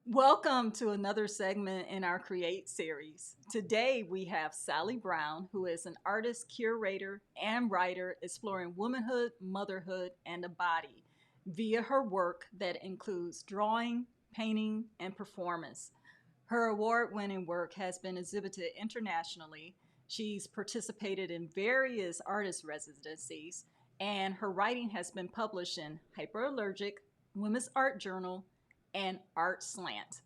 Welcome to another segment in our Create series. Today we have Sally Brown, who is an artist, curator, and writer exploring womanhood, motherhood, and the body via her work that includes drawing, painting, and performance. Her award winning work has been exhibited internationally. She's participated in various artist residencies, and her writing has been published in Hyperallergic, Women's Art Journal, and Art Slant.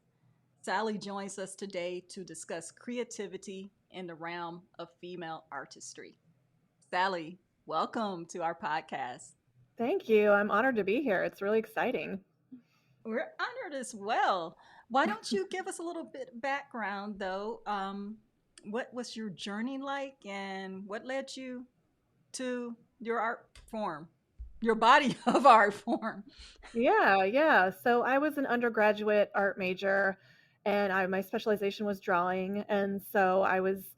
Sally joins us today to discuss creativity in the realm of female artistry. Sally, welcome to our podcast. Thank you. I'm honored to be here. It's really exciting. We're honored as well. Why don't you give us a little bit of background, though? What was your journey like, and what led you to your art form, your body of art form? Yeah. So I was an undergraduate art major and my specialization was drawing. And so I was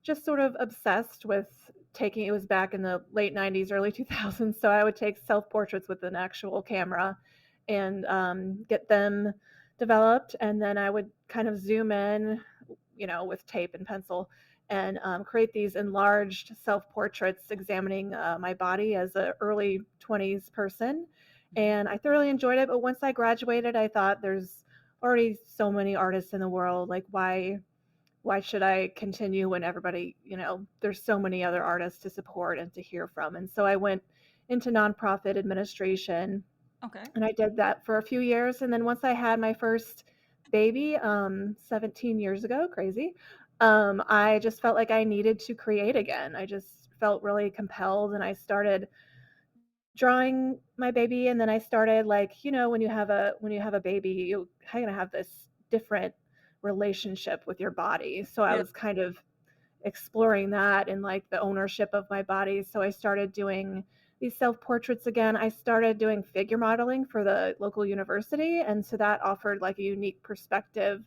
just sort of obsessed with taking, it was back in the late 90s, early 2000s. So I would take self portraits with an actual camera and get them developed. And then I would kind of zoom in, with tape and pencil and create these enlarged self portraits examining my body as an early 20s person. And I thoroughly enjoyed it. But once I graduated, I thought there's already so many artists in the world. Like, why should I continue when everybody, there's so many other artists to support and to hear from. And so I went into nonprofit administration Okay. and I did that for a few years. And then once I had my first baby, 17 years ago, crazy, I just felt like I needed to create again. I just felt really compelled, and I started drawing my baby. And then I started, like, when you have a baby, you kind of have this different relationship with your body. So I Yeah. was kind of exploring that and like the ownership of my body. So I started doing these self portraits again. I started doing figure modeling for the local university. And so that offered like a unique perspective.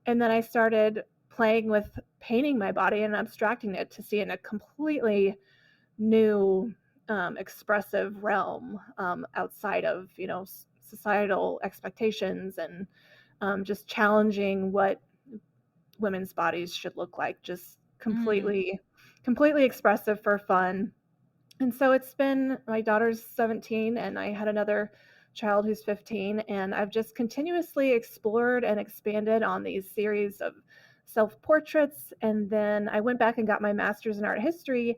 And then I started playing with painting my body and abstracting it to see in a completely new expressive realm outside of, societal expectations and just challenging what women's bodies should look like, just Mm. completely expressive for fun. And so it's been, my daughter's 17 and I had another child who's 15, and I've just continuously explored and expanded on these series of self-portraits. And then I went back and got my master's in art history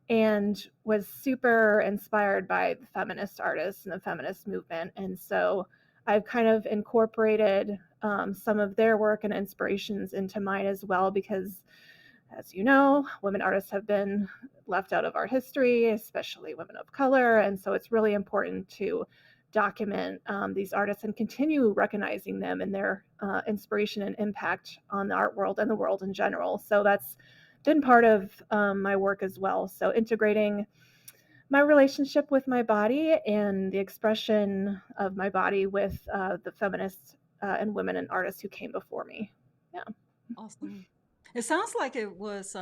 and was super inspired by the feminist artists and the feminist movement. And so I've kind of incorporated some of their work and inspirations into mine as well, because, as you know, women artists have been left out of art history, especially women of color. And so it's really important to document these artists and continue recognizing them and their inspiration and impact on the art world and the world in general. So that's been part of my work as well. So integrating my relationship with my body and the expression of my body with the feminists and women and artists who came before me. Yeah. Awesome. It sounds like it was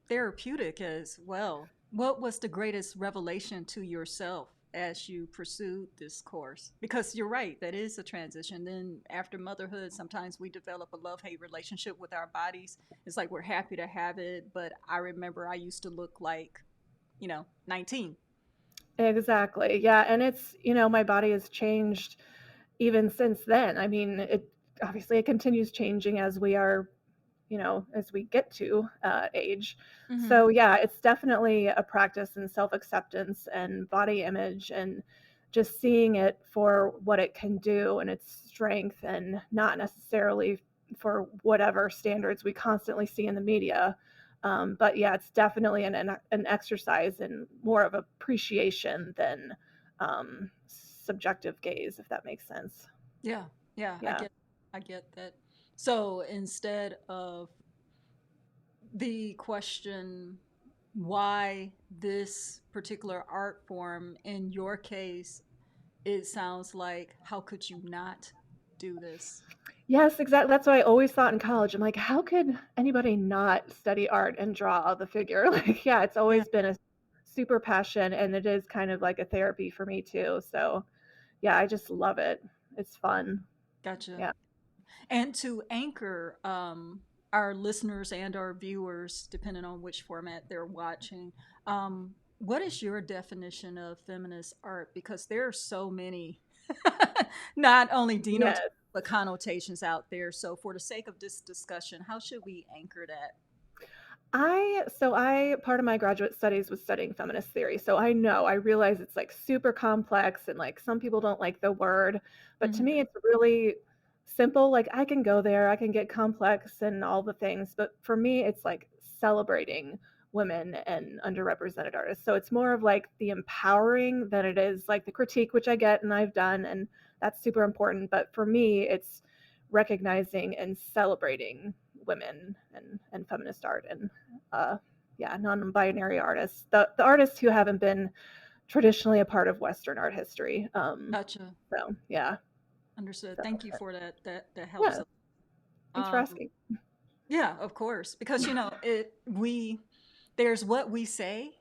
therapeutic as well. What was the greatest revelation to yourself as you pursued this course? Because you're right, that is a transition. Then after motherhood, sometimes we develop a love-hate relationship with our bodies. It's like we're happy to have it, but I remember I used to look like, 19. Exactly. Yeah. And it's, my body has changed even since then. I mean, it continues changing as we are, as we get to age. Mm-hmm. So, yeah, it's definitely a practice in self acceptance and body image and just seeing it for what it can do and its strength, and not necessarily for whatever standards we constantly see in the media. But yeah, it's definitely an exercise and more of appreciation than subjective gaze, if that makes sense. Yeah, yeah, I Yeah. get, I get that. So instead of the question why this particular art form, in your case, it sounds like how could you not do this? Yes, exactly. That's what I always thought in college. I'm like, how could anybody not study art and draw the figure? Like, yeah, it's Yeah, always been a super passion, and it is kind of like a therapy for me too. So, yeah, I just love it. It's fun. gotcha. Yeah. And to anchor our listeners and our viewers, depending on which format they're watching, what is your definition of feminist art? Because there are so many, not only denotations, Yes. but connotations out there. So, for the sake of this discussion, how should we anchor that? I part of my graduate studies was studying feminist theory. So I realize it's like super complex and like some people don't like the word, but to Hmm. me it's really simple. Like I can go there, I can get complex and all the things, but for me it's like celebrating women and underrepresented artists. So it's more of like the empowering than it is like the critique, which I get and I've done, and that's super important. But for me, it's recognizing and celebrating women and feminist art and uh, yeah, non-binary artists, the artists who haven't been traditionally a part of Western art history. Gotcha. So yeah, Understood. so Thank you for that. That helps. yeah, thanks for Um, asking. yeah, of course, because there's what we say,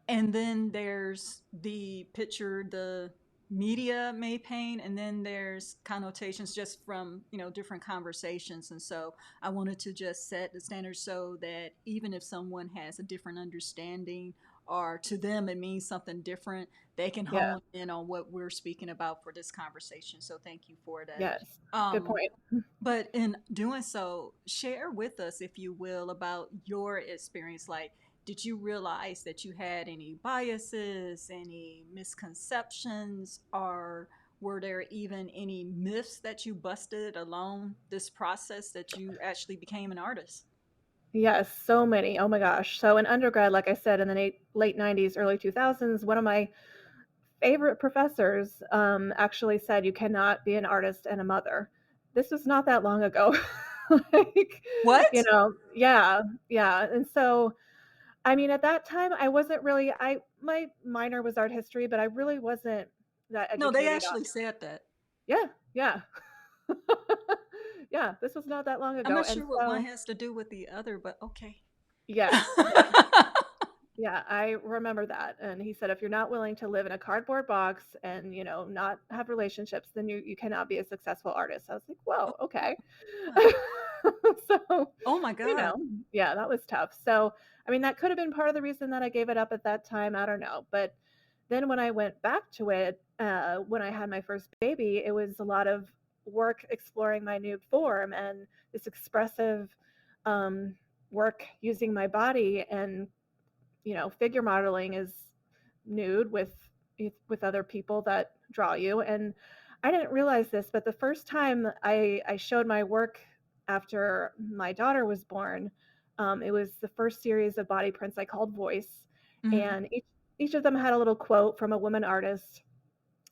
and then there's the picture the media may paint, and then there's connotations just from different conversations. And so I wanted to just set the standard so that even if someone has a different understanding, or to them it means something different, they can Yeah, hone in on what we're speaking about for this conversation. So thank you for that. yes, good um, point. but in doing so, share with us, if you will, about your experience. Like, did you realize that you had any biases, any misconceptions, or were there even any myths that you busted along this process that you actually became an artist? Yes, so many. Oh my gosh. So in undergrad, like I said, in the late 90s, early 2000s, one of my favorite professors actually said you cannot be an artist and a mother. This was not that long ago. Like, What? yeah, yeah. And so I mean, at that time, I wasn't really I my minor was art history, but I really wasn't that No, they educated on. actually said that. Yeah, yeah. Yeah, this was not that long I'm ago, not and sure what one so has to do with the other, but okay. yes, yes. Yeah, I remember that, and he said, "If you're not willing to live in a cardboard box and, not have relationships, then you cannot be a successful artist." I was like, Oh "Whoa, okay." my, So, oh my you God. know, yeah, that was tough. So, I mean, that could have been part of the reason that I gave it up at that time, I don't know, but then when I went back to it, when I had my first baby, it was a lot of work exploring my nude form and this expressive, um, work using my body and figure modeling is nude with other people that draw you. And I didn't realize this, but the first time I showed my work after my daughter was born, it was the first series of body prints I called Voice, Mhm. and each of them had a little quote from a woman artist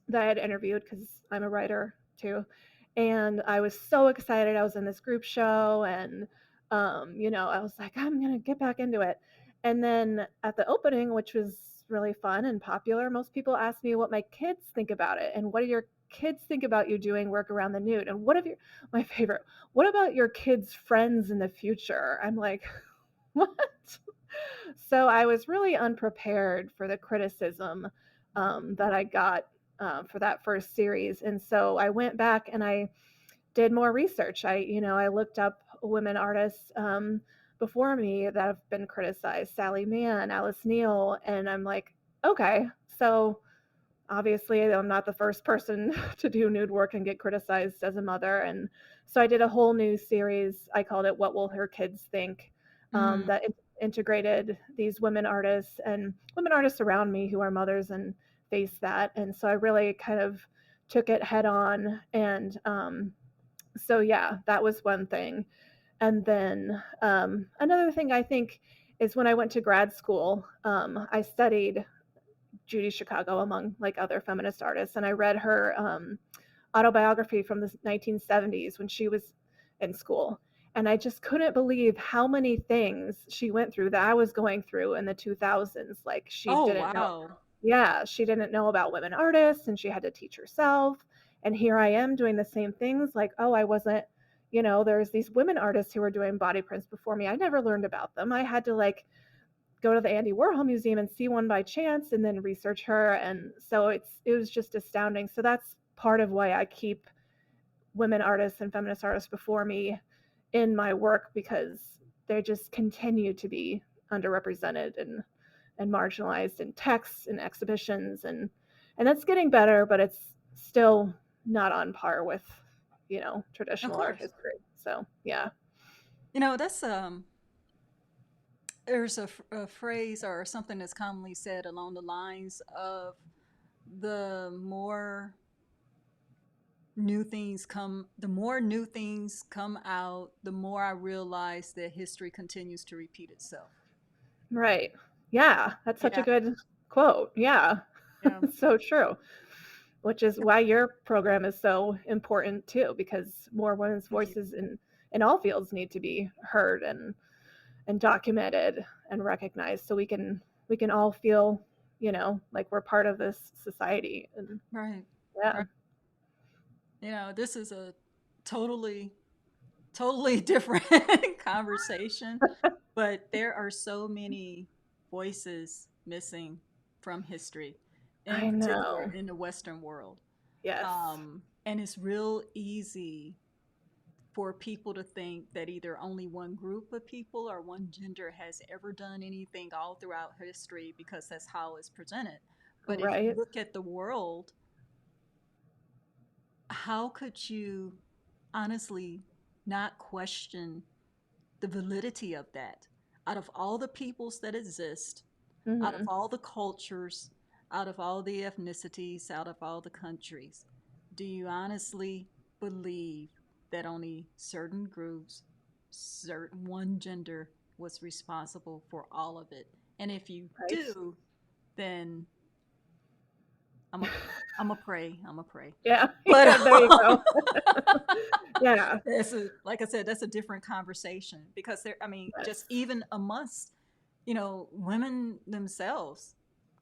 that I had interviewed because I'm a writer too. And I was so excited. I was in this group show and I was like, I'm gonna get back into it. And then at the opening, which was really fun and popular, most people asked me what my kids think about it and what do your kids think about you doing work around the nude and what of your my favorite, what about your kids' friends in the future? I'm like, what? So I was really unprepared for the criticism that I got for that first series, and so I went back and I did more research. I looked up women artists before me that have been criticized, Sally Mann, Alice Neal, and I'm like, okay, so obviously I'm not the first person to do nude work and get criticized as a mother. And so I did a whole new series. I called it What Will Her Kids Think? Mm. That integrated these women artists and women artists around me who are mothers and face that. And so I really kind of took it head on. And so, yeah, that was one thing. And then another thing I think is when I went to grad school, I studied Judy Chicago among like other feminist artists. And I read her autobiography from the 1970s when she was in school. And I just couldn't believe how many things she went through that I was going through in the 2000s. Like she Oh, didn't know. wow. Yeah, she didn't know about women artists and she had to teach herself. And here I am doing the same things. Like, oh, I wasn't, there's these women artists who were doing body prints before me. I never learned about them. I had to like go to the Andy Warhol Museum and see one by chance and then research her. And so it was just astounding. So that's part of why I keep women artists and feminist artists before me in my work because they just continue to be underrepresented and marginalized in texts and exhibitions, and that's getting better, but it's still not on par with, Of traditional art course. history. So yeah. That's there's a phrase or something that's commonly said along the lines of the more new things come out, the more I realize that history continues to repeat itself. Right. Yeah, that's such a Yeah, good quote. Yeah. yeah, It's so true. Which is why your program is so important too, because more women's thank you. voices in all fields need to be heard and documented and recognized, so we can all feel, like we're part of this society. And Right, yeah. right. This is a totally, totally different conversation, but there are so many voices missing from history, in I particular know. in the Western world. Yes. And it's real easy for people to think that either only one group of people or one gender has ever done anything all throughout history because that's how it's presented. But if you Right. look at the world, how could you honestly not question the validity of that? Out of all the peoples that exist, out of Hmm. all the cultures, out of all the ethnicities, out of all the countries, do you honestly believe that only certain groups, certain one gender was responsible for all of it? And if you Right. do, then I'm a I'm a pray. I'm a pray. Yeah. But Yeah, there you go. Yeah. that's a like I said, that's a different conversation because there. I mean, just Yes. even amongst women themselves,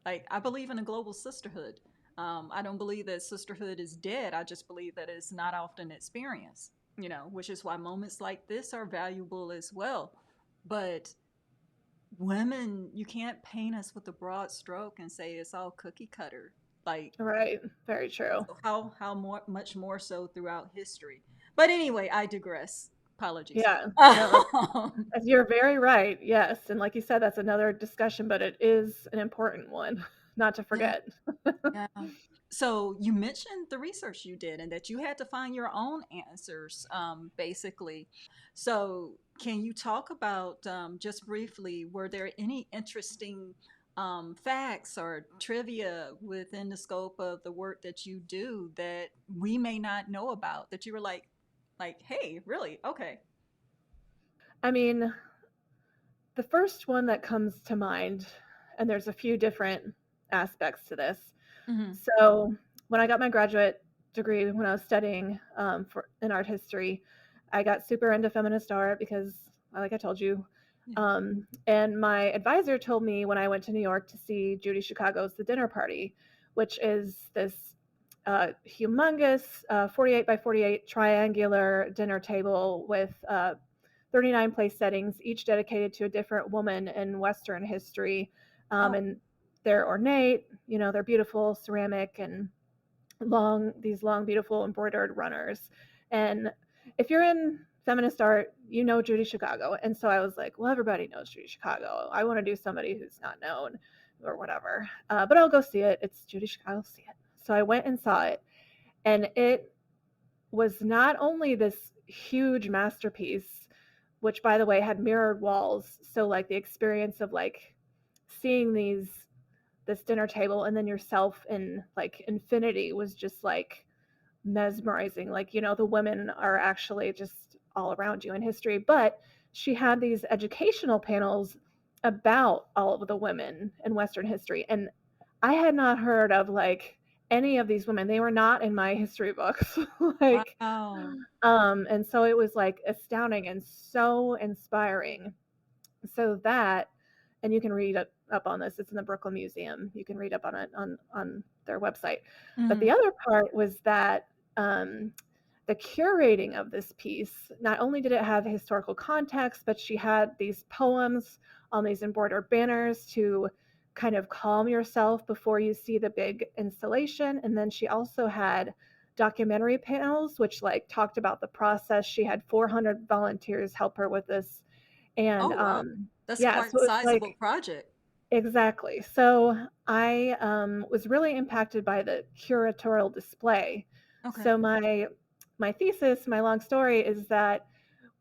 like I believe in a global sisterhood. I don't believe that sisterhood is dead. I just believe that it's not often experienced. Which is why moments like this are valuable as well. But women, you can't paint us with a broad stroke and say it's all cookie cutter. Like Right. Very true. so how much more so throughout history. But anyway, I digress. Apologies. Yeah. No, you're very right. Yes. And like you said, that's another discussion, but it is an important one, not to Yeah, forget. yeah. So you mentioned the research you did and that you had to find your own answers, basically. So can you talk about, just briefly, were there any interesting facts or trivia within the scope of the work that you do that we may not know about that you were hey, really? Okay. I mean, the first one that comes to mind, and there's a few different aspects to this. Mm-hmm. So, when I got my graduate degree, when I was studying in art history, I got super into feminist art because, like I told you, Yeah. and my advisor told me when I went to New York to see Judy Chicago's The Dinner Party, which is this humongous 48 by 48 triangular dinner table with 39 place settings, each dedicated to a different woman in Western history. Oh. And they're ornate, they're beautiful ceramic and these long, beautiful embroidered runners. And if you're in feminist art, you know Judy Chicago. And so I was like, well, everybody knows Judy Chicago. I want to do somebody who's not known or whatever. But I'll go see it. It's Judy Chicago, see it. So I went and saw it. And it was not only this huge masterpiece, which by the way had mirrored walls. So like the experience of like seeing this dinner table and then yourself in like infinity was just like mesmerizing. Like, the women are actually just all around you in history. But she had these educational panels about all of the women in Western history. And I had not heard of like any of these women. They were not in my history books. Like, Wow. and so it was like astounding and so inspiring. So that, and you can read up on this. It's in the Brooklyn Museum. You can read up on it on their website. But Mm-hmm. the other part was that the curating of this piece, not only did it have historical context, but she had these poems on these embroidered banners to kind of calm yourself before you see the big installation. And then she also had documentary panels, which like talked about the process. She had 400 volunteers help her with this. And Oh, wow. That's yeah, quite so it was sizable like, project. exactly. So I was really impacted by the curatorial display. Okay. So my thesis, my long story is that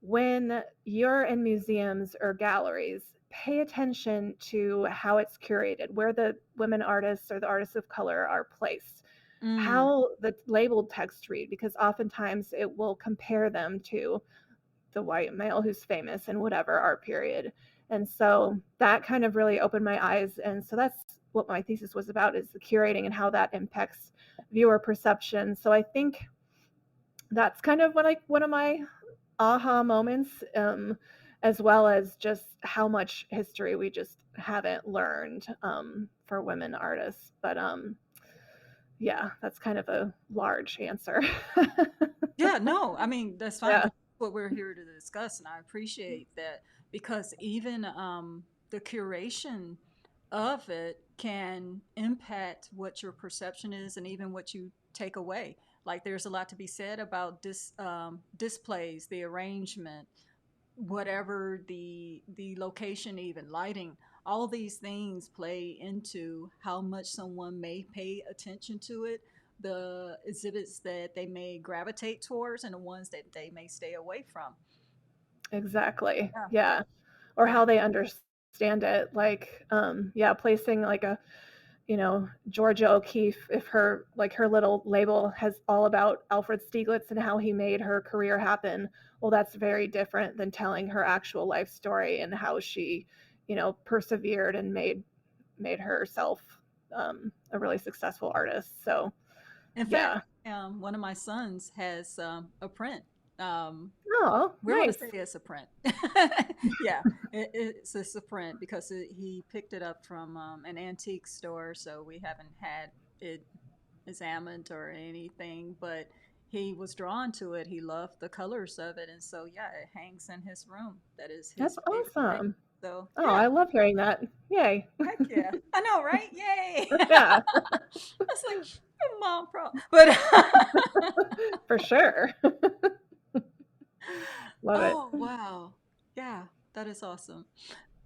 when you're in museums or galleries, pay attention to how it's curated, where the women artists or the artists of color are placed, Mm. how the labeled text read, because oftentimes it will compare them to the white male who's famous in whatever art period. And so that kind of really opened my eyes. And so that's what my thesis was about, is the curating and how that impacts viewer perception. So I think that's kind of like one of my aha moments, as well as just how much history we just haven't learned for women artists. But yeah, that's kind of a large answer. Yeah, no, I mean, that's fine. Yeah, That's what we're here to discuss, and I appreciate that because even the curation of it can impact what your perception is and even what you take away. Like, there's a lot to be said about displays, the arrangement, whatever the location, even lighting. All these things play into how much someone may pay attention to it, the exhibits that they may gravitate towards, and the ones that they may stay away from. exactly. Yeah, Yeah. Or yeah. how they understand it. Like, yeah, placing like a, Georgia O'Keeffe, if her little label has all about Alfred Stieglitz and how he made her career happen, well, that's very different than telling her actual life story and how she, persevered and made herself a really successful artist. So In fact, yeah. one of my sons has a print. Um, Oh, we want to nice. say it's a print. Yeah, it's a print because he picked it up from an antique store, so we haven't had it examined or anything, but he was drawn to it. He loved the colors of it, and so yeah, it hangs in his room. That is That's his favorite thing. awesome. So Oh, yeah, I love hearing that. Yay. heck yeah, I know, right? Yay! Yeah, That's like mom pro, but for sure. Love it. oh wow, yeah, that is awesome.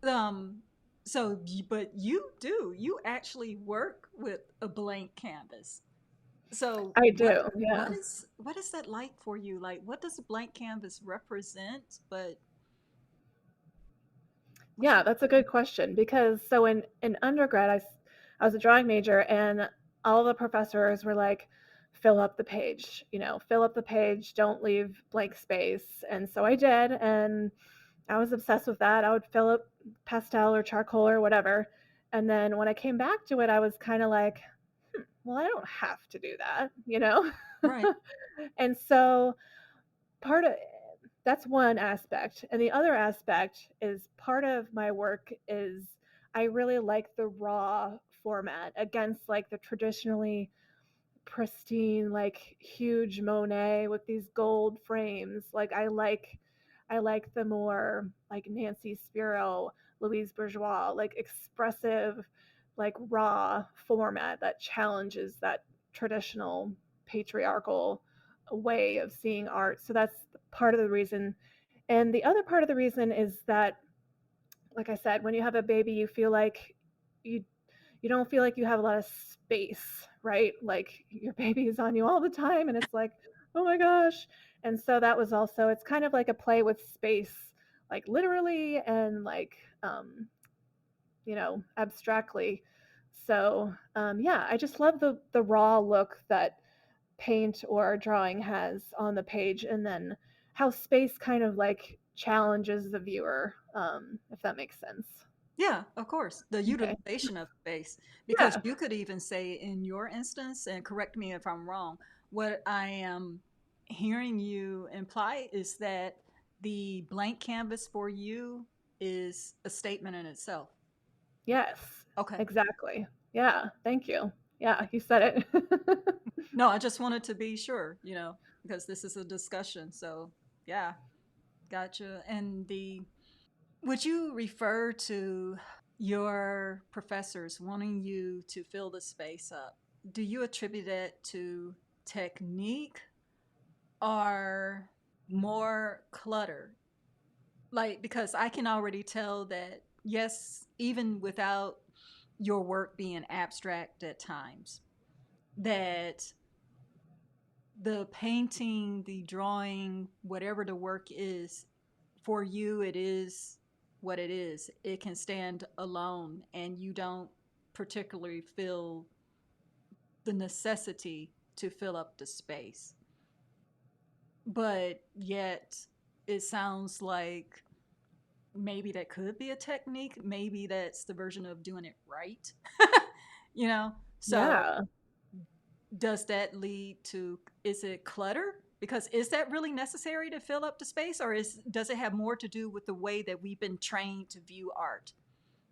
Um, so but you actually work with a blank canvas. So I do. Yeah. what is that like for you? Like, what does a blank canvas represent? But what Yeah, you that's a good question because so in undergrad, I was a drawing major, and all the professors were like, fill up the page, fill up the page, don't leave blank space. And so I did, and I was obsessed with that. I would fill up pastel or charcoal or whatever. And then when I came back to it, I was kind of like, well, I don't have to do that. right? And so part of that's one aspect. And the other aspect is part of my work is I really like the raw format against like the traditionally pristine, like huge Monet with these gold frames. Like I like the more like Nancy Spiro, Louise Bourgeois, like expressive, like raw format that challenges that traditional patriarchal way of seeing art. So that's part of the reason. And the other part of the reason is that, like I said, when you have a baby, you feel like you you don't feel like you have a lot of space, right? Like your baby is on you all the time and it's like, oh my gosh. And so that was also, it's kind of like a play with space, like literally and like, abstractly. So yeah, I just love the raw look that paint or drawing has on the page, and then how space kind of like challenges the viewer, if that makes sense. Yeah, of course. The Okay. utilization of space, because Yeah. you could even say in your instance, and correct me if I'm wrong. What I am hearing you imply is that the blank canvas for you is a statement in itself. Yes, Okay. exactly. Yeah, thank you. Yeah, you said it. No, I just wanted to be sure, because this is a discussion. So, yeah, gotcha. And would you refer to your professors wanting you to fill the space up? Do you attribute that to? technique or more clutter? Like, because I can already tell that, yes, even without your work being abstract at times, that the painting, the drawing, whatever the work is, for you, it is what it is. It can stand alone, and you don't particularly feel the necessity to fill up the space. But yet, it sounds like maybe that could be a technique. Maybe that's the version of doing it right. you know? So, Yeah. does that lead to, is it clutter? Because is that really necessary to fill up the space, or does it have more to do with the way that we've been trained to view art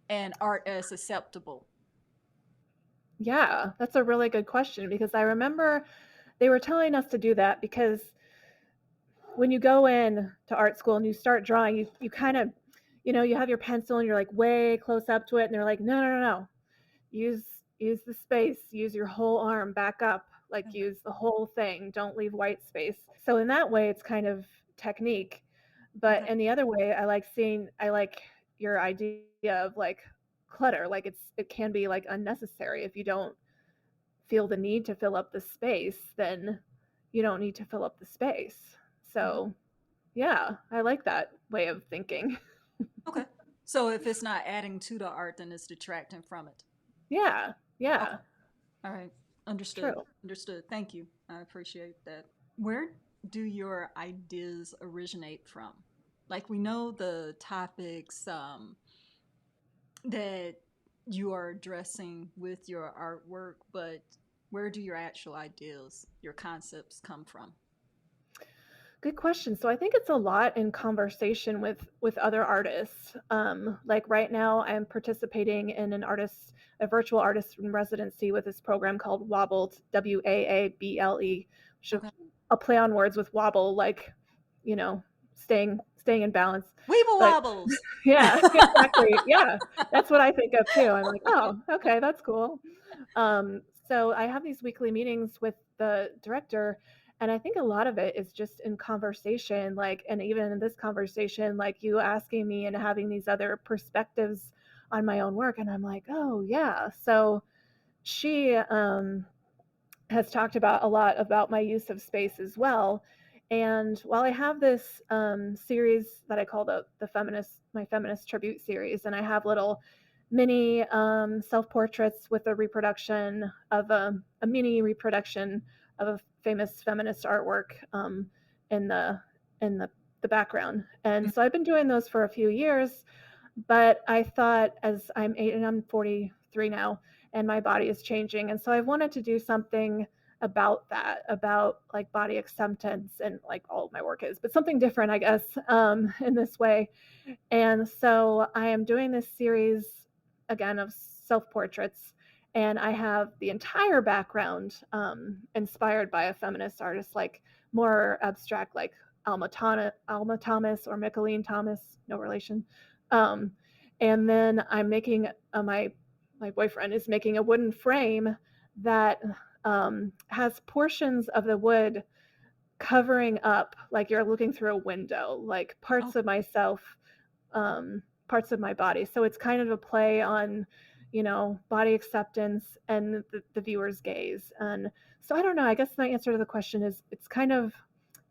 and art as acceptable? Yeah, that's a really good question because I remember they were telling us to do that because when you go in to art school and you start drawing, you kind of, you have your pencil and you're like way close up to it, and they're like, no, no, no, no, use use the space, use your whole arm back up, like Okay. use the whole thing, don't leave white space. So in that way, it's kind of technique, but Okay. in the other way, I like your idea of like clutter, like it can be like unnecessary if you don't feel the need to fill up the space, then you don't need to fill up the space. Okay. So, yeah, I like that way of thinking. Okay. So if it's not adding to the art, then it's detracting from it. Yeah, yeah, Okay. All right. Understood. true. Understood. Thank you. I appreciate that. Where do your ideas originate from? Like, we know the topics that you are addressing with your artwork, but where do your actual ideas, your concepts come from? Good question. So I think it's a lot in conversation with other artists. Like right now, I'm participating in a virtual artist in residency with this program called Wobbled, WAABLE, which Okay. a play on words with wobble, like you know, staying in balance. Weeble But wobbles. yeah, exactly. Yeah, that's what I think of too. I'm like, oh, okay, that's cool. So I have these weekly meetings with the director, and I think a lot of it is just in conversation, like, and even in this conversation, like you asking me and having these other perspectives on my own work. And I'm like, oh, yeah. So she has talked about a lot about my use of space as well. And while I have this series that I call my feminist tribute series, and I have little mini self portraits with a reproduction of a mini reproduction of a famous feminist artwork in the background. And so I've been doing those for a few years, but I thought as I'm 43 now, and my body is changing. And so I wanted to do something about that, about like body acceptance, and like all of my work is, but something different, I guess, in this way. And so I am doing this series again of self portraits, and I have the entire background inspired by a feminist artist, like more abstract, like Alma Thomas or Mickalene Thomas, no relation. Um, and then I'm making my boyfriend is making a wooden frame that has portions of the wood covering up, like you're looking through a window, like Oh, parts of myself, parts of my body. So it's kind of a play on, body acceptance and the viewer's gaze. And so I don't know. I guess my answer to the question is it's kind of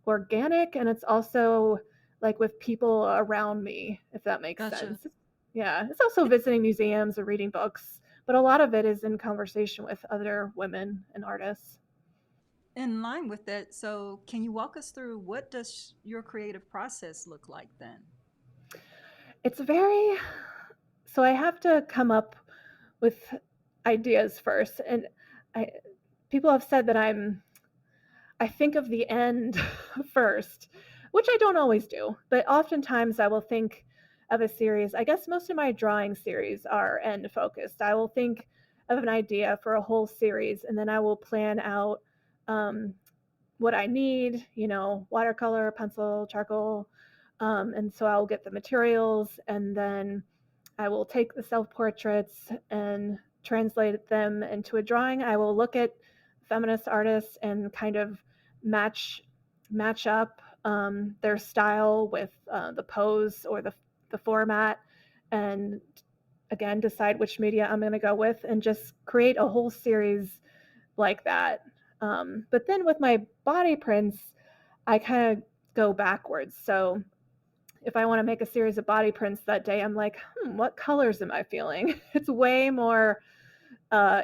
organic, and it's also like with people around me, if that makes gotcha. sense. Yeah, it's also visiting museums or reading books, but a lot of it is in conversation with other women and artists. In line with that, so can you walk us through what does your creative process look like then? It's very so I have to come up with ideas first, and I people have said that I think of the end first, which I don't always do, but oftentimes I will think of a series. I guess most of my drawing series are end focused. I will think of an idea for a whole series, and then I will plan out um, what I need, watercolor, pencil, charcoal. And so I'll get the materials, and then I will take the self portraits and translate them into a drawing. I will look at feminist artists and kind of match match up their style with the pose or the format, and again decide which media I'm going to go with and just create a whole series like that. But then with my body prints, I kind of go backwards. So if I want to make a series of body prints that day, I'm like, what colors am I feeling? It's way more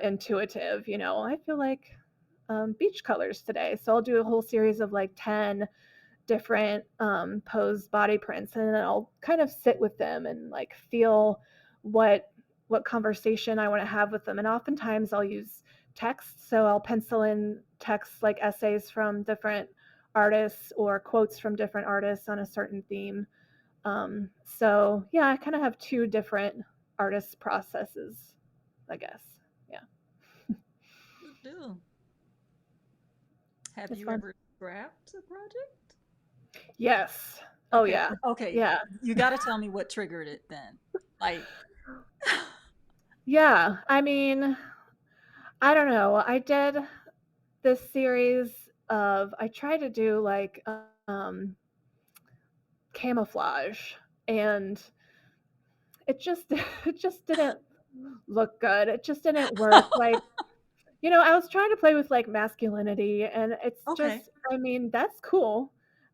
intuitive. I feel like beach colors today. So I'll do a whole series of like 10 different pose body prints, and then I'll kind of sit with them and like feel what what conversation I want to have with them. And oftentimes I'll use text, so I'll pencil in text like essays from different artists or quotes from different artists on a certain theme. So yeah, I kind of have two different artist processes, I guess. Yeah, You do. Have it's you fun. ever scrapped a project? Yes. Oh Okay. yeah. Okay. Yeah. You got to tell me what triggered it then. Like, Yeah. I mean, I don't know. I did this series of I tried to do like camouflage, and it just it just didn't look good. It just didn't work. Like, I was trying to play with like masculinity, and it's okay. just, I mean, that's cool.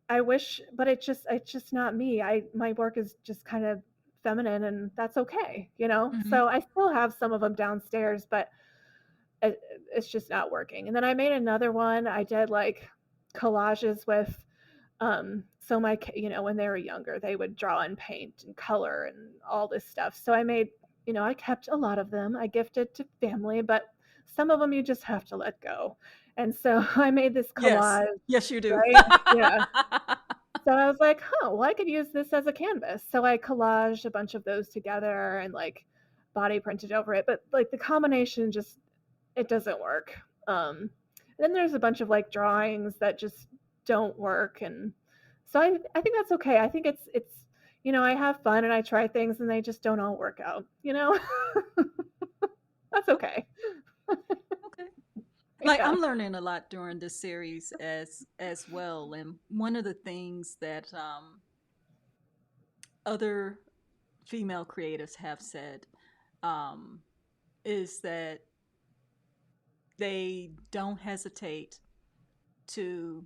I wish, but it's just not me. My work is just kind of feminine, and that's okay. Hmm. So I still have some of them downstairs, but it, it's just not working. And then I made another one. I did like collages with so when they were younger, they would draw and paint and color and all this stuff. So I kept a lot of them. I gifted to family, but some of them you just have to let go. And so I made this Yes. collage, Yes, you do. right? Yeah. So I was like, well, I could use this as a canvas. So I collaged a bunch of those together and like body printed over it. But like the combination just, it doesn't work. Then there's a bunch of like drawings that just don't work. And so I think that's okay. I think I have fun and I try things and they just don't all work out. That's okay. Okay. Like Yeah. I'm learning a lot during this series as well, and one of the things that other female creatives have said um, is that they don't hesitate to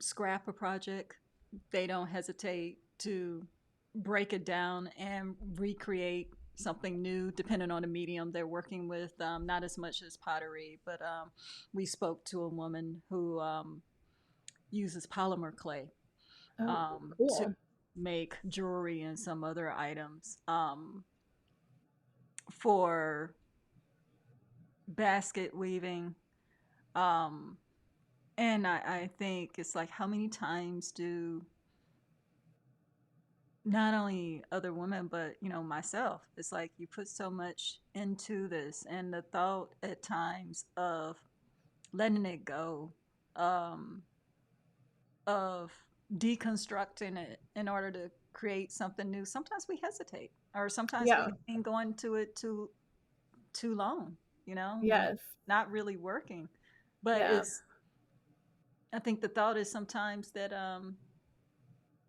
scrap a project. They don't hesitate to break it down and recreate something new depending on the medium they're working with. Not as much as pottery, but we spoke to a woman who uses polymer clay Oh, to cool. make jewelry and some other items for basket weaving. Um, and I think it's like, how many times do not only other women, but myself, it's like you put so much into this, and the thought at times of letting it go, um, of deconstructing it in order to create something new. Sometimes we hesitate, or sometimes we Yeah. ain't going to it too long, and it's Yes. not really working. But Yeah. it's I think the thought is sometimes that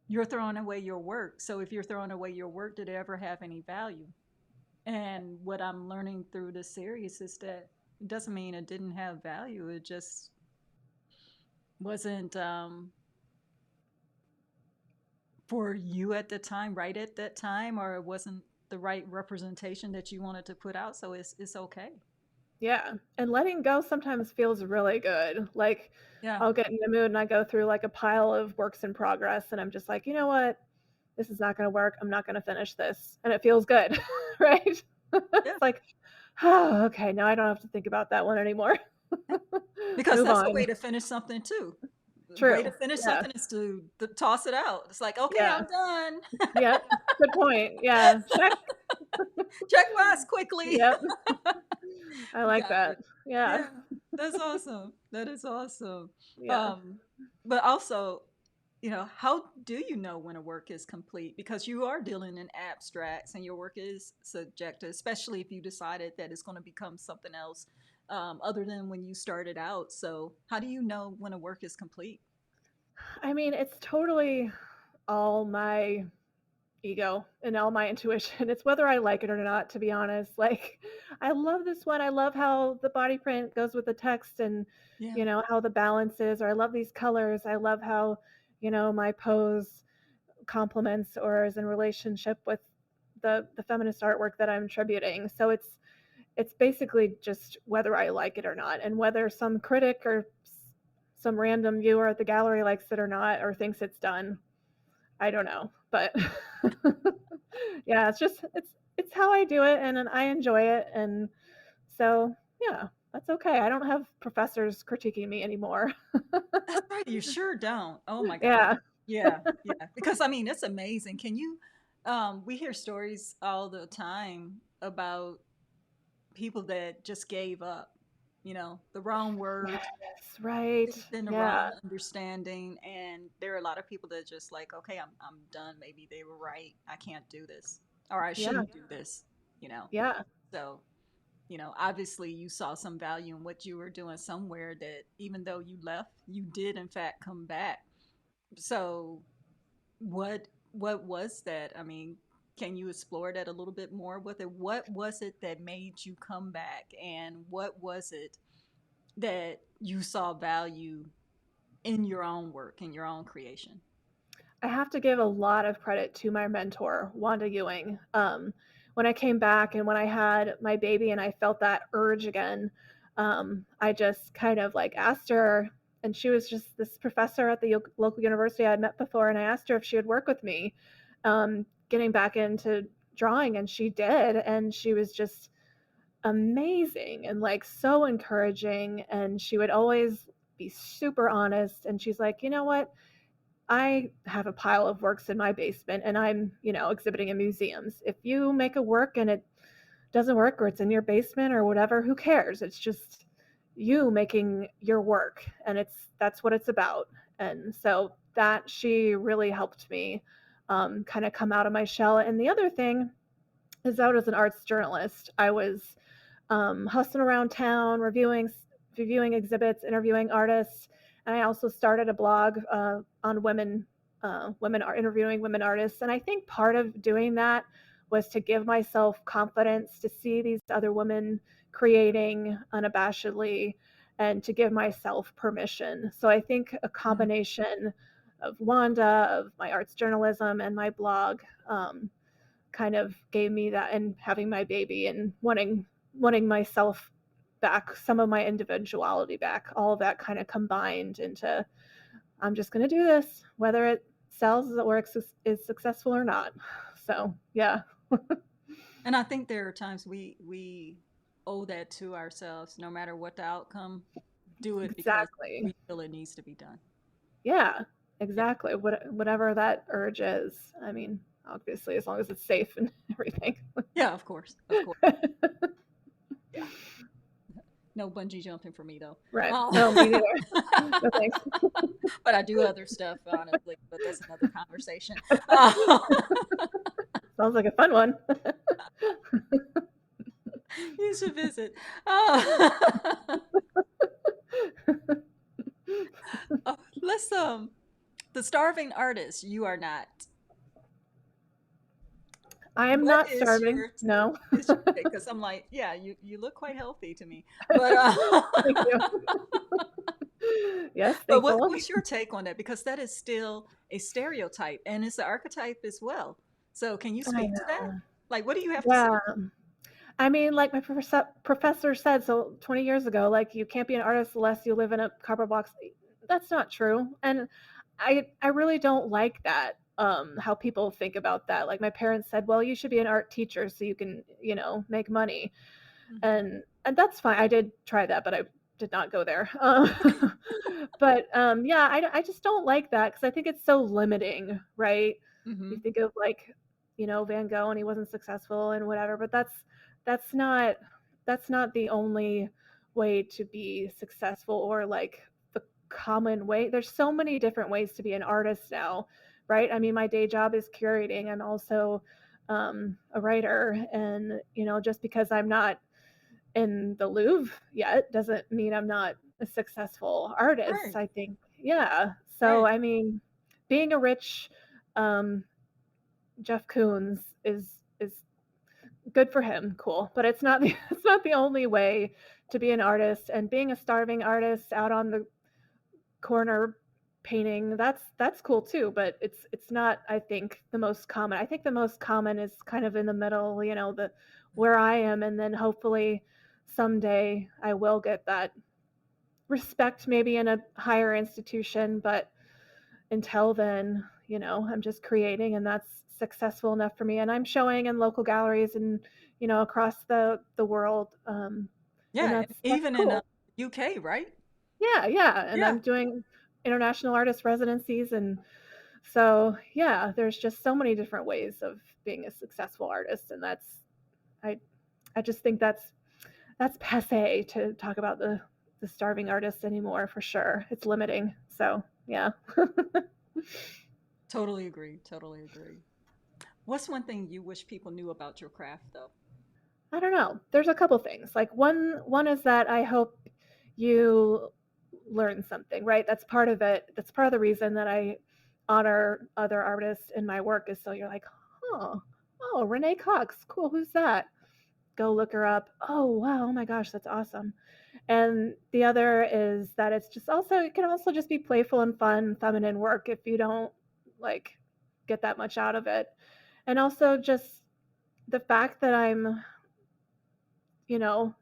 you're throwing away your work. So if you're throwing away your work, did it ever have any value? And what I'm learning through this series is that it doesn't mean it didn't have value. It just wasn't for you at the time, right at that time, or it wasn't the right representation that you wanted to put out. So it's okay. Yeah, and letting go sometimes feels really good. Like, Yeah. I'll get in the mood and I go through like a pile of works in progress, and I'm just like, you know what? This is not going to work. I'm not going to finish this. And it feels good, right? Yeah. It's like, oh, okay, now I don't have to think about that one anymore. Because Move that's a on. way to finish something too. The way to True. finish Yeah. something is to toss it out. It's like, okay, Yeah. I'm done. Yep. Good point. Yeah. Check. Check box quickly. Yep. I like Got that. it. Yeah. Yeah, that's awesome. That is awesome. Yeah. Um, but also, how do you know when a work is complete? Because you are dealing in abstracts and your work is subjective, especially if you decided that it's going to become something else other than when you started out. So, how do you know when a work is complete? I mean, it's totally all my ego and all my intuition. It's whether I like it or not, to be honest. Like, I love this one. I love how the body print goes with the text and, Yeah. how the balance is, or I love these colors. I love how, my pose complements or is in relationship with the feminist artwork that I'm tributing. So it's basically just whether I like it or not, and whether some critic or some random viewer at the gallery likes it or not, or thinks it's done. I don't know, but yeah, it's how I do it, and I enjoy it, and so yeah, that's okay. I don't have professors critiquing me anymore. That's right. You sure don't. Oh my God. Yeah, Yeah. Yeah. Because I mean, it's amazing. Can you, we hear stories all the time about people that just gave up, the wrong words, yes, right, things in the yeah, wrong understanding. And there are a lot of people that just like, okay, I'm done. Maybe they were right. I can't do this, or I yeah, shouldn't do this, you know. yeah, So, obviously you saw some value in what you were doing somewhere that even though you left, you did in fact come back. So, what was that? I mean, can you explore that a little bit more with it? What was it that made you come back, and what was it that you saw value in your own work, in your own creation? I have to give a lot of credit to my mentor, Wanda Ewing. When I came back and when I had my baby and I felt that urge again, I just kind of like asked her, and she was just this professor at the local university I had met before, and I asked her if she would work with me, getting back into drawing, and she did, and she was just amazing and like so encouraging, and she would always be super honest, and she's like, you know what, I have a pile of works in my basement and I'm, exhibiting in museums. If you make a work and it doesn't work or it's in your basement or whatever, who cares? It's just you making your work, and that's what it's about. And so that she really helped me kind of come out of my shell. And the other thing is, out as an arts journalist, I was hustling around town, reviewing exhibits, interviewing artists, and I also started a blog on women are interviewing women artists. And I think part of doing that was to give myself confidence to see these other women creating unabashedly, and to give myself permission. So I think a Mm. combination of Wanda, of my arts journalism, and my blog kind of gave me that, and having my baby and wanting myself back, some of my individuality back, all of that kind of combined into, I'm just going to do this whether it sells or is successful or not. So yeah. And I think there are times we owe that to ourselves, no matter what the outcome. Do it because Exactly. we feel it needs to be done. Yeah, Yeah. exactly. Whatever that urge is, I mean, obviously as long as it's safe and everything. Yeah, of course. Of course. Yeah. No bungee jumping for me though. Right. Um, No, me neither. No thanks. but I do other stuff, honestly. But that's another conversation. Uh, Sounds like a fun one. you should visit. Uh, let's the starving artist. You are not. I am What not is starving. your No. is your take? Because I'm like, yeah, you look quite healthy to me. But Thank you. Yes, but thankful. what's your take on that? Because that is still a stereotype and it's an archetype as well. So can you I speak to that? know. Like, what do you have to say? Yeah. I mean, like my professor said so 20 years ago, like you can't be an artist unless you live in a cardboard box. That's not true. And I really don't like that. How people think about that. Like my parents said, well, you should be an art teacher so you can, make money. Hmm. And that's fine. I did try that, but I did not go there. But yeah, I just don't like that because I think it's so limiting, right? You Hmm. think of like, Van Gogh and he wasn't successful and whatever, but that's not that's not the only way to be successful, or like the common way. There's so many different ways to be an artist now, right? I mean, my day job is curating. I'm also a writer, and just because I'm not in the Louvre yet doesn't mean I'm not a successful artist, Right. I think. Yeah. So, Right. I mean, being a rich um, Jeff Koons is good for him, cool. But it's not the it's not the only way to be an artist. And being a starving artist out on the corner painting, that's cool too, but it's not, I think, the most common. I think the most common is kind of in the middle, the where I am, and then hopefully someday I will get that respect maybe in a higher institution, but until then, I'm just creating, and that's successful enough for me, and I'm showing in local galleries and across the world, and Yeah. that's Even in cool. UK, right? Yeah, yeah, and Yeah. I'm doing international artist residencies, and so, yeah, there's just so many different ways of being a successful artist, and I I just think that's passé to talk about the starving artist anymore, for sure. It's limiting. So, yeah. Totally agree. Totally agree. What's one thing you wish people knew about your craft, though? I don't know. There's a couple things. Like one is that I hope you learn something, right? That's part of it. That's part of the reason that I honor other artists in my work, is so you're like, "Oh, oh, Renee Cox. Cool. Who's that?" Go look her up. Oh, wow. Oh my gosh, that's awesome. And the other is that it can also just be playful and fun, feminine work if you don't like get that much out of it. And also just the fact that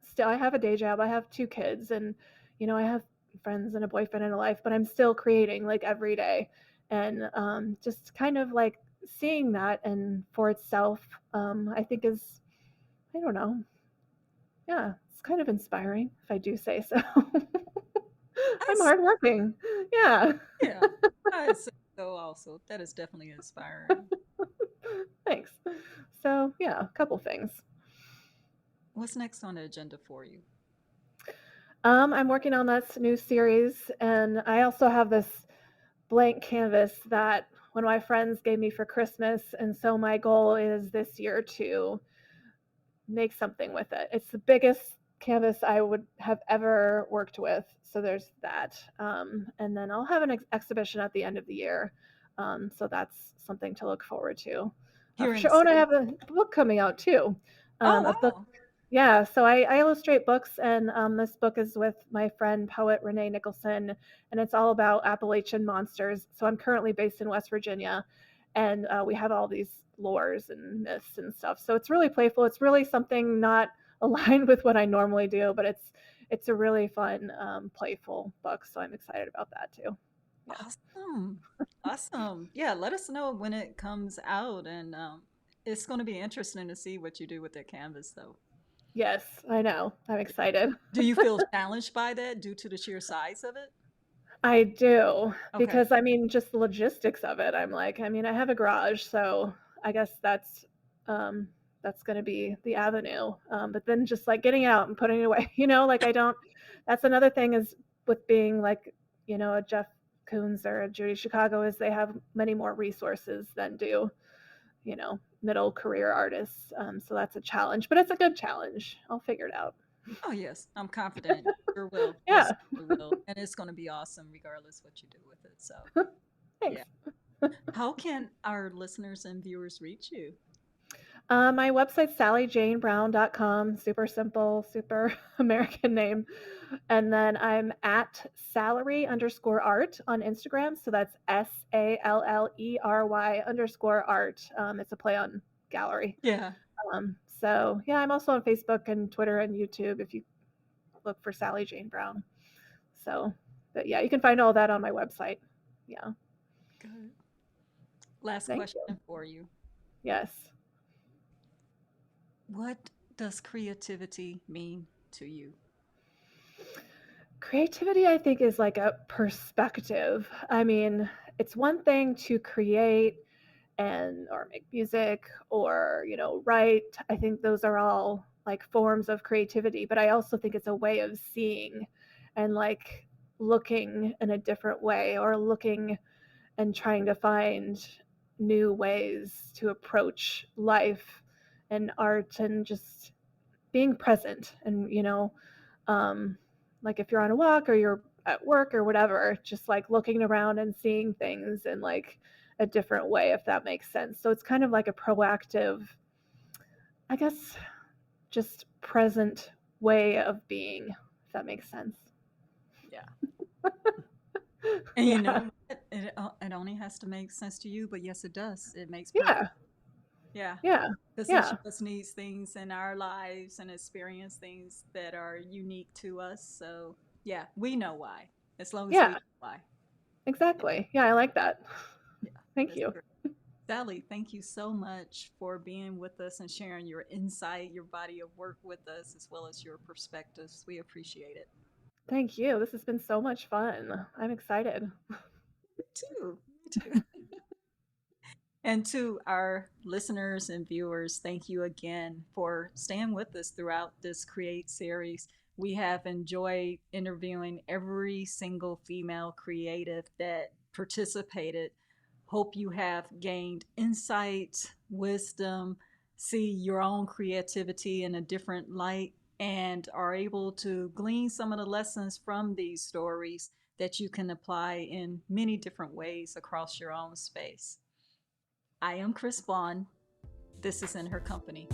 still, I have a day job, I have 2 kids, and, I have friends and a boyfriend and a life, but I'm still creating, like, every day. And, just kind of, like, seeing that and for itself, I think is, I don't know, yeah, it's kind of inspiring, if I do say so. I'm That's, hardworking. Yeah. yeah. I say so also. That is definitely inspiring. Thanks. So, yeah, a couple things. What's next on the agenda for you? I'm working on this new series, and I also have this blank canvas that one of my friends gave me for Christmas, and so my goal is this year to make something with it. It's the biggest canvas I would have ever worked with, so there's that. And then I'll have an exhibition at the end of the year, so that's something to look forward to, Here for in the sure. Oh, and I city? have a book coming out too, Oh, a book. wow. Yeah, so I illustrate books, and this book is with my friend poet Renee Nicholson, and it's all about Appalachian monsters. So I'm currently based in West Virginia, and we have all these lores and myths and stuff. So it's really playful. It's really something not aligned with what I normally do, but it's a really fun, playful book. So I'm excited about that too. Yeah. Awesome. Awesome. Yeah, let us know when it comes out. And it's going to be interesting to see what you do with that canvas, though. Yes, I know. I'm excited. Do you feel challenged by that due to the sheer size of it? I do, Okay. because I mean, just the logistics of it. I'm like, I mean, I have a garage, so I guess um, that's going to be the avenue. But then just like getting out and putting it away, like I don't. That's another thing is with being like, a Jeff Koons or a Judy Chicago, is they have many more resources than do middle career artists. So that's a challenge, but it's a good challenge. I'll figure it out. Oh, yes. I'm confident. Sure will. Yeah. Most certainly will. And it's going to be awesome regardless what you do with it. So, yeah. Thanks. How can our listeners and viewers reach you? My website's sallyjanebrown.com. Super simple, super American name. And then I'm at salary_art on Instagram. So that's SALLERY_art. It's a play on gallery. Yeah. So yeah, I'm also on Facebook and Twitter and YouTube if you look for Sally Jane Brown. So, but yeah, you can find all that on my website. Yeah. Good. Last Thank you. question for you. Yes. What does creativity mean to you? Creativity, I think, is like a perspective. I mean, it's one thing to create and or make music or, write. I think those are all like forms of creativity, but I also think it's a way of seeing and like looking in a different way, or looking and trying to find new ways to approach life and art, and just being present and, um, like if you're on a walk or you're at work or whatever, just like looking around and seeing things in like a different way, if that makes sense. So it's kind of like a proactive, I guess, just present way of being, if that makes sense. Yeah. And you Yeah. know what? It only has to make sense to you, but yes, it does. It makes perfect. Yeah. Yeah. Yeah. Because each Yeah. of us needs things in our lives and experience things that are unique to us. So, yeah, we know why, as long as we Yeah. know why. Yeah, Exactly. Yeah, I like that. yeah, Thank that's you. great. Sally, thank you so much for being with us and sharing your insight, your body of work with us, as well as your perspectives. We appreciate it. Thank you. This has been so much fun. I'm excited. Me too. Me too. And to our listeners and viewers, thank you again for staying with us throughout this Create series. We have enjoyed interviewing every single female creative that participated. Hope you have gained insight, wisdom, see your own creativity in a different light, and are able to glean some of the lessons from these stories that you can apply in many different ways across your own space. I am Chris Vaughn. This is In Her Company.